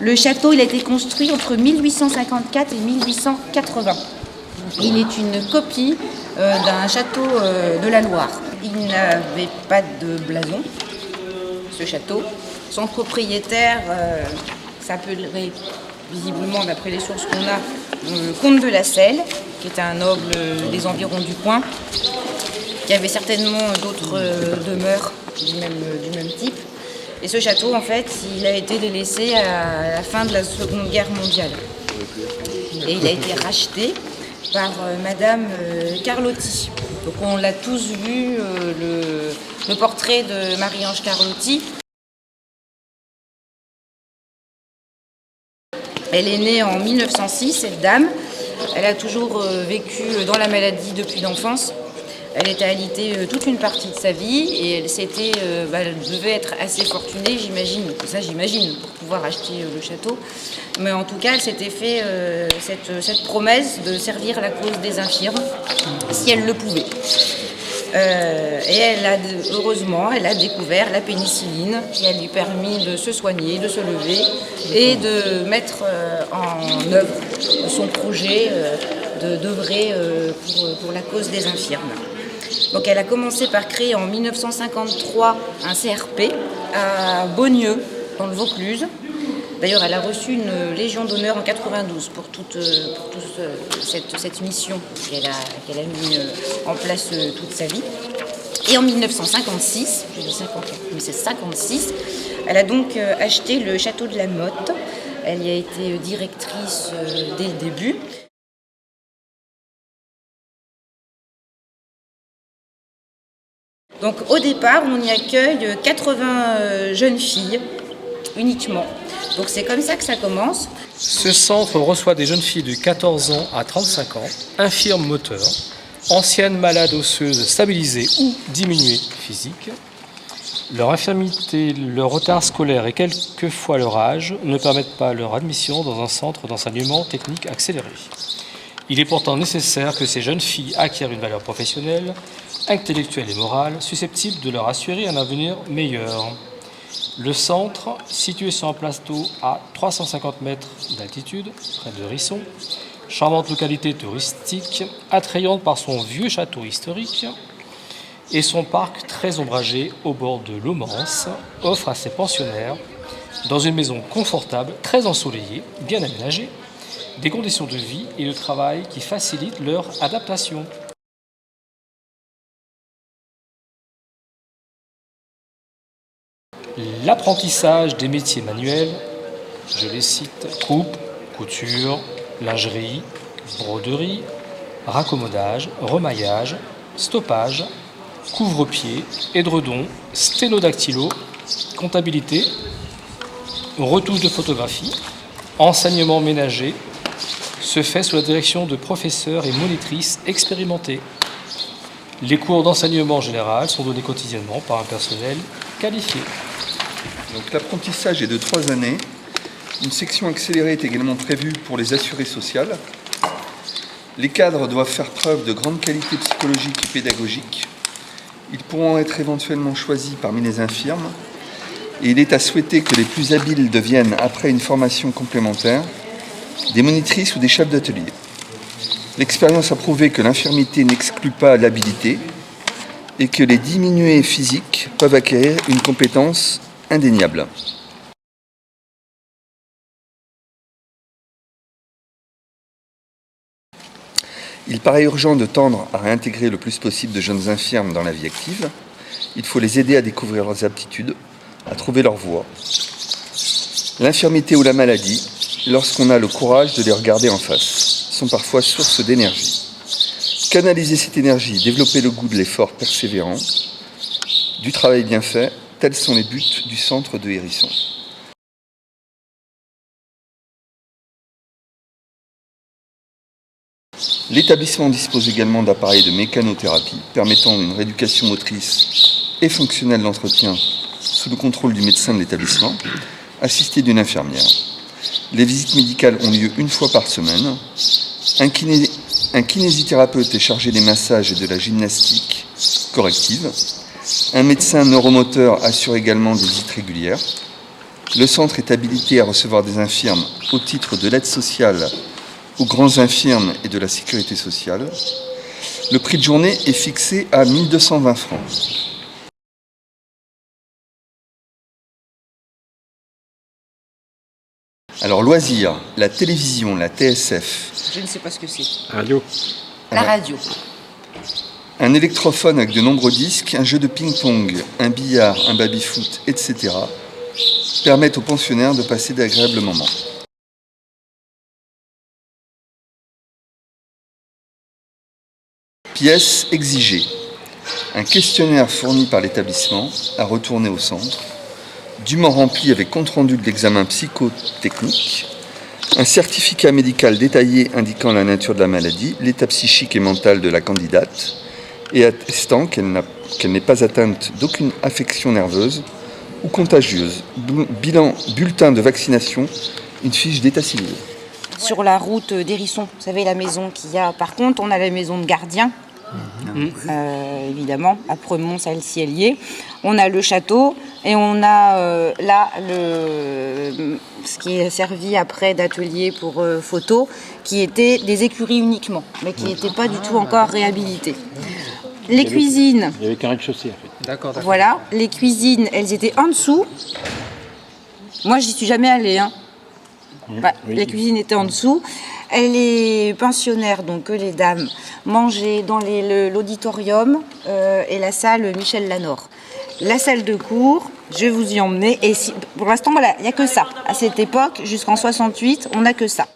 Le château il a été construit entre 1854 et 1880. Il est une copie d'un château de la Loire. Il n'avait pas de blason, ce château. Son propriétaire s'appellerait visiblement, d'après les sources qu'on a, le comte de la Selle, qui était un noble des environs du coin, qui avait certainement d'autres demeures du même type. Et ce château, en fait, il a été délaissé à la fin de la Seconde Guerre mondiale. Et il a été racheté par Madame Carlotti. Donc on l'a tous vu, le portrait de Marie-Ange Carlotti. Elle est née en 1906, cette dame. Elle a toujours vécu dans la maladie depuis l'enfance. Elle était alitée toute une partie de sa vie et elle devait être assez fortunée, j'imagine, pour pouvoir acheter le château. Mais en tout cas, elle s'était fait cette promesse de servir la cause des infirmes, si elle le pouvait. Et heureusement, elle a découvert la pénicilline qui a lui permis de se soigner, de se lever et de mettre en œuvre son projet d'œuvrer pour la cause des infirmes. Donc elle a commencé par créer en 1953 un CRP à Beaunieu, dans le Vaucluse. D'ailleurs, elle a reçu une Légion d'honneur en 92 pour toute cette mission qu'elle a mis en place toute sa vie. Et en 1956, je dis 54, mais c'est 56, elle a donc acheté le château de la Motte. Elle y a été directrice dès le début. Donc au départ, on y accueille 80 jeunes filles uniquement. Donc c'est comme ça que ça commence. Ce centre reçoit des jeunes filles de 14 ans à 35 ans, infirmes moteurs, anciennes malades osseuses stabilisées ou diminuées physiques. Leur infirmité, leur retard scolaire et quelquefois leur âge ne permettent pas leur admission dans un centre d'enseignement technique accéléré. Il est pourtant nécessaire que ces jeunes filles acquièrent une valeur professionnelle, intellectuelle et morale, susceptible de leur assurer un avenir meilleur. Le centre, situé sur un plateau à 350 mètres d'altitude, près de Risson, charmante localité touristique, attrayante par son vieux château historique et son parc très ombragé au bord de l'eau Mance, offre à ses pensionnaires, dans une maison confortable, très ensoleillée, bien aménagée, des conditions de vie et de travail qui facilitent leur adaptation. L'apprentissage des métiers manuels, je les cite, coupe, couture, lingerie, broderie, raccommodage, remaillage, stoppage, couvre-pied, édredon, sténodactylo, comptabilité, retouche de photographie, enseignement ménager, se fait sous la direction de professeurs et monitrices expérimentés. Les cours d'enseignement général sont donnés quotidiennement par un personnel qualifié. Donc, l'apprentissage est de 3 années. Une section accélérée est également prévue pour les assurées sociales. Les cadres doivent faire preuve de grande qualité psychologique et pédagogique. Ils pourront être éventuellement choisis parmi les infirmes. Et il est à souhaiter que les plus habiles deviennent, après une formation complémentaire, des monitrices ou des chefs d'atelier. L'expérience a prouvé que l'infirmité n'exclut pas l'habilité et que les diminués physiques peuvent acquérir une compétence indéniable. Il paraît urgent de tendre à réintégrer le plus possible de jeunes infirmes dans la vie active. Il faut les aider à découvrir leurs aptitudes, à trouver leur voie. L'infirmité ou la maladie, lorsqu'on a le courage de les regarder en face, sont parfois source d'énergie. Canaliser cette énergie, développer le goût de l'effort persévérant, du travail bien fait, tels sont les buts du centre de Hérisson. L'établissement dispose également d'appareils de mécanothérapie permettant une rééducation motrice et fonctionnelle d'entretien sous le contrôle du médecin de l'établissement, assisté d'une infirmière. Les visites médicales ont lieu 1 fois par semaine. Un kinésithérapeute est chargé des massages et de la gymnastique corrective. Un médecin neuromoteur assure également des visites régulières. Le centre est habilité à recevoir des infirmes au titre de l'aide sociale aux grands infirmes et de la sécurité sociale. Le prix de journée est fixé à 1 220 francs. Alors, loisirs, la télévision, la TSF. Je ne sais pas ce que c'est. Radio. La radio. Un électrophone avec de nombreux disques, un jeu de ping-pong, un billard, un baby-foot, etc. permettent aux pensionnaires de passer d'agréables moments. Pièces exigées. Un questionnaire fourni par l'établissement à retourner au centre, dûment rempli avec compte-rendu de l'examen psychotechnique, un certificat médical détaillé indiquant la nature de la maladie, l'état psychique et mental de la candidate, et attestant qu'elle n'est pas atteinte d'aucune affection nerveuse ou contagieuse. Bulletin de vaccination, une fiche d'état civil. Sur la route d'Hérisson, vous savez la maison qu'il y a. Par contre, on a la maison de gardien, évidemment, à Premont, celle-ci elle y est. On a le château et on a là ce qui est servi après d'atelier pour photos, qui étaient des écuries uniquement, mais qui n'étaient pas du tout encore réhabilitées. Les cuisines. Il y avait qu'un rez-de-chaussée en fait. D'accord. Voilà, les cuisines, elles étaient en dessous. Moi, j'y suis jamais allée. Hein. Bah, Oui. les cuisines étaient en dessous. Les pensionnaires, donc que les dames, mangeaient dans l'auditorium et la salle Michel Lanor. La salle de cours, je vais vous y emmener. Et pour l'instant, voilà, il n'y a que ça. À cette époque, jusqu'en 68, on n'a que ça.